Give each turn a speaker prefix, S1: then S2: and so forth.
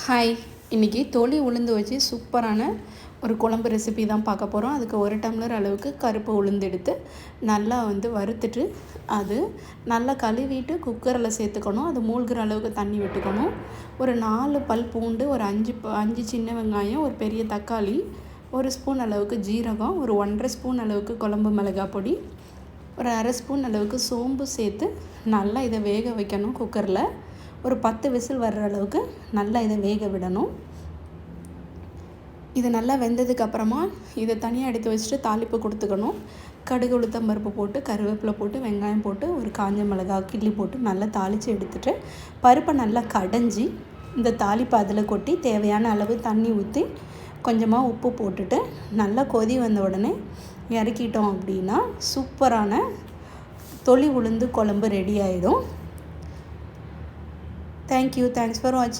S1: Hi, இன்றைக்கி தோலி உளுந்து வச்சு சூப்பரான ஒரு குழம்பு ரெசிபி தான் பார்க்க போகிறோம். அதுக்கு 1 டம்ளர் அளவுக்கு கருப்பு உளுந்து எடுத்து நல்லா வறுத்துட்டு அது நல்லா கழுவிட்டு குக்கரில் சேர்த்துக்கணும். அது மூழ்கிற அளவுக்கு தண்ணி விட்டுக்கணும். ஒரு 4 பல் பூண்டு, ஒரு 5 சின்ன வெங்காயம், ஒரு பெரிய தக்காளி, 1 ஸ்பூன் அளவுக்கு ஜீரகம், ஒரு 1.5 ஸ்பூன் அளவுக்கு குழம்பு மிளகாய் பொடி, ஒரு 1/2 ஸ்பூன் அளவுக்கு சோம்பு சேர்த்து நல்லா இதை வேக வைக்கணும். குக்கரில் ஒரு 10 விசில் வர்ற அளவுக்கு நல்லா இதை வேக விடணும். இது நல்லா வெந்ததுக்கப்புறமா இதை தனியாக எடுத்து வச்சுட்டு தாளிப்பு கொடுத்துக்கணும். கடுகு, உளுத்தம் பருப்பு போட்டு, கருவேப்பிலை போட்டு, வெங்காயம் போட்டு, ஒரு காஞ்ச மிளகாய் கிள்ளி போட்டு நல்லா தாளித்து எடுத்துகிட்டு பருப்பை நல்லா கடைஞ்சி இந்த தாளிப்பை அதில் கொட்டி தேவையான அளவு தண்ணி ஊற்றி கொஞ்சமாக உப்பு போட்டுட்டு நல்லா கொதி வந்த உடனே இறக்கிட்டோம் அப்படின்னா சூப்பரான தொளி உளுந்து குழம்பு ரெடி ஆகிடும். தேங்க்யூ. தேங்க்ஸ் ஃபார் வாட்சிங்.